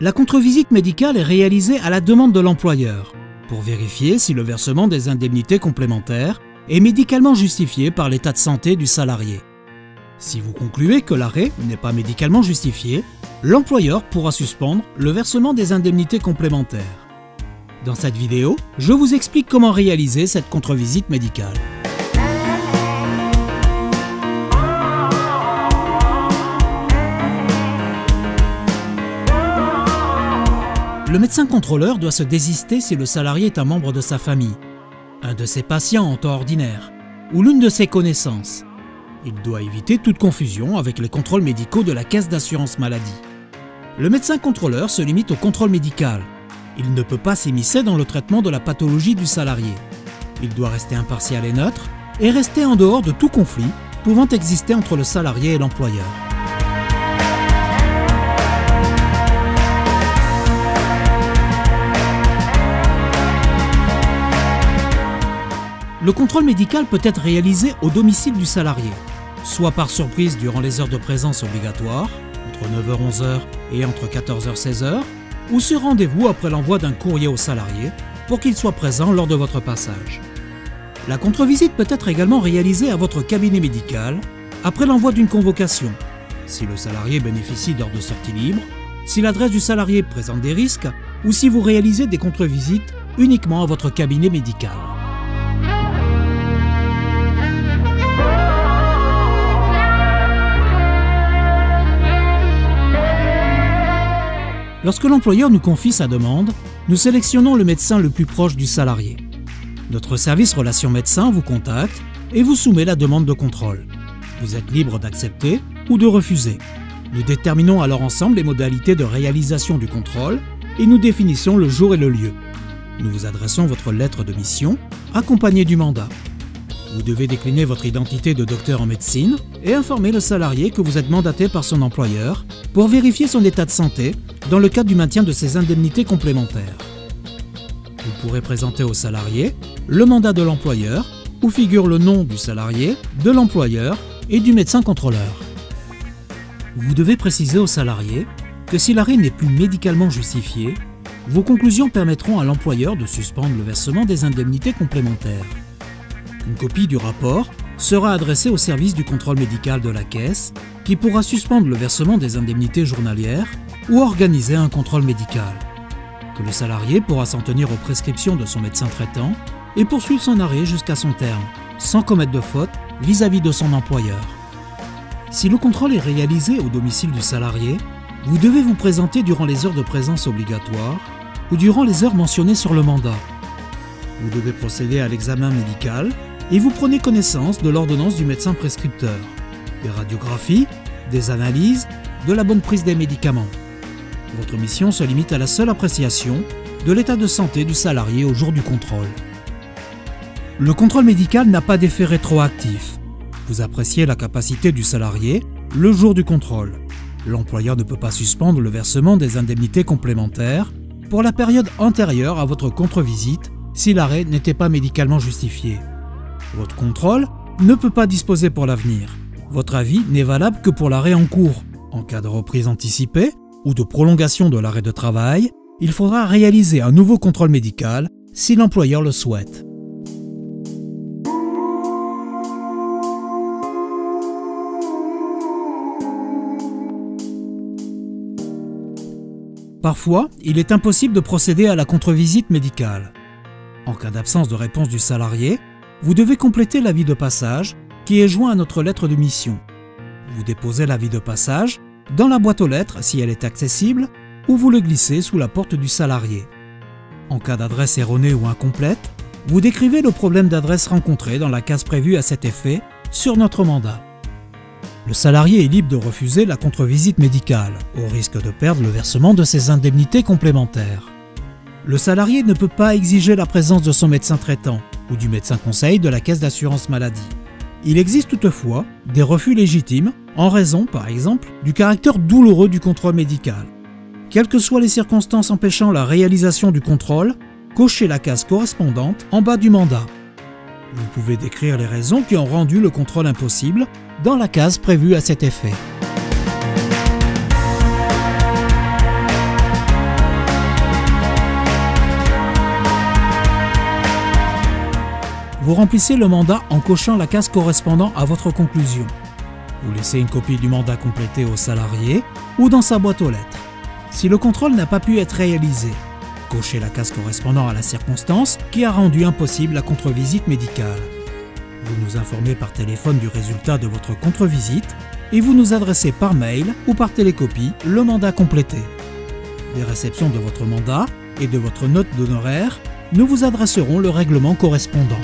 La contre-visite médicale est réalisée à la demande de l'employeur pour vérifier si le versement des indemnités complémentaires est médicalement justifié par l'état de santé du salarié. Si vous concluez que l'arrêt n'est pas médicalement justifié, l'employeur pourra suspendre le versement des indemnités complémentaires. Dans cette vidéo, je vous explique comment réaliser cette contre-visite médicale. Le médecin contrôleur doit se désister si le salarié est un membre de sa famille, un de ses patients en temps ordinaire ou l'une de ses connaissances. Il doit éviter toute confusion avec les contrôles médicaux de la caisse d'assurance maladie. Le médecin contrôleur se limite au contrôle médical. Il ne peut pas s'immiscer dans le traitement de la pathologie du salarié. Il doit rester impartial et neutre et rester en dehors de tout conflit pouvant exister entre le salarié et l'employeur. Le contrôle médical peut être réalisé au domicile du salarié, soit par surprise durant les heures de présence obligatoires, entre 9h et 11h et entre 14h et 16h, ou sur rendez-vous après l'envoi d'un courrier au salarié pour qu'il soit présent lors de votre passage. La contre-visite peut être également réalisée à votre cabinet médical après l'envoi d'une convocation, si le salarié bénéficie d'heures de sortie libre, si l'adresse du salarié présente des risques ou si vous réalisez des contre-visites uniquement à votre cabinet médical. Lorsque l'employeur nous confie sa demande, nous sélectionnons le médecin le plus proche du salarié. Notre service Relations Médecins vous contacte et vous soumet la demande de contrôle. Vous êtes libre d'accepter ou de refuser. Nous déterminons alors ensemble les modalités de réalisation du contrôle et nous définissons le jour et le lieu. Nous vous adressons votre lettre de mission, accompagnée du mandat. Vous devez décliner votre identité de docteur en médecine et informer le salarié que vous êtes mandaté par son employeur pour vérifier son état de santé dans le cadre du maintien de ses indemnités complémentaires. Vous pourrez présenter au salarié le mandat de l'employeur où figure le nom du salarié, de l'employeur et du médecin contrôleur. Vous devez préciser au salarié que si l'arrêt n'est plus médicalement justifié, vos conclusions permettront à l'employeur de suspendre le versement des indemnités complémentaires. Une copie du rapport sera adressée au service du contrôle médical de la caisse qui pourra suspendre le versement des indemnités journalières ou organiser un contrôle médical. Que le salarié pourra s'en tenir aux prescriptions de son médecin traitant et poursuivre son arrêt jusqu'à son terme, sans commettre de faute vis-à-vis de son employeur. Si le contrôle est réalisé au domicile du salarié, vous devez vous présenter durant les heures de présence obligatoires ou durant les heures mentionnées sur le mandat. Vous devez procéder à l'examen médical et vous prenez connaissance de l'ordonnance du médecin prescripteur, des radiographies, des analyses, de la bonne prise des médicaments. Votre mission se limite à la seule appréciation de l'état de santé du salarié au jour du contrôle. Le contrôle médical n'a pas d'effet rétroactif. Vous appréciez la capacité du salarié le jour du contrôle. L'employeur ne peut pas suspendre le versement des indemnités complémentaires pour la période antérieure à votre contre-visite si l'arrêt n'était pas médicalement justifié. Votre contrôle ne peut pas disposer pour l'avenir. Votre avis n'est valable que pour l'arrêt en cours. En cas de reprise anticipée ou de prolongation de l'arrêt de travail, il faudra réaliser un nouveau contrôle médical si l'employeur le souhaite. Parfois, il est impossible de procéder à la contre-visite médicale. En cas d'absence de réponse du salarié, vous devez compléter l'avis de passage qui est joint à notre lettre de mission. Vous déposez l'avis de passage dans la boîte aux lettres si elle est accessible ou vous le glissez sous la porte du salarié. En cas d'adresse erronée ou incomplète, vous décrivez le problème d'adresse rencontré dans la case prévue à cet effet sur notre mandat. Le salarié est libre de refuser la contre-visite médicale au risque de perdre le versement de ses indemnités complémentaires. Le salarié ne peut pas exiger la présence de son médecin traitant ou du médecin conseil de la caisse d'assurance maladie. Il existe toutefois des refus légitimes en raison, par exemple, du caractère douloureux du contrôle médical. Quelles que soient les circonstances empêchant la réalisation du contrôle, cochez la case correspondante en bas du mandat. Vous pouvez décrire les raisons qui ont rendu le contrôle impossible dans la case prévue à cet effet. Vous remplissez le mandat en cochant la case correspondant à votre conclusion. Vous laissez une copie du mandat complété au salarié ou dans sa boîte aux lettres. Si le contrôle n'a pas pu être réalisé, cochez la case correspondant à la circonstance qui a rendu impossible la contre-visite médicale. Vous nous informez par téléphone du résultat de votre contre-visite et vous nous adressez par mail ou par télécopie le mandat complété. Des réceptions de votre mandat et de votre note d'honoraires, nous vous adresserons le règlement correspondant.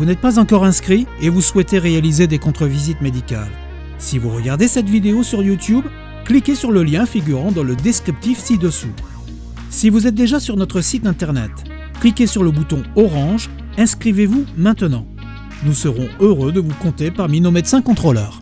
Vous n'êtes pas encore inscrit et vous souhaitez réaliser des contre-visites médicales. Si vous regardez cette vidéo sur YouTube, cliquez sur le lien figurant dans le descriptif ci-dessous. Si vous êtes déjà sur notre site internet, cliquez sur le bouton orange « Inscrivez-vous maintenant ». Nous serons heureux de vous compter parmi nos médecins contrôleurs.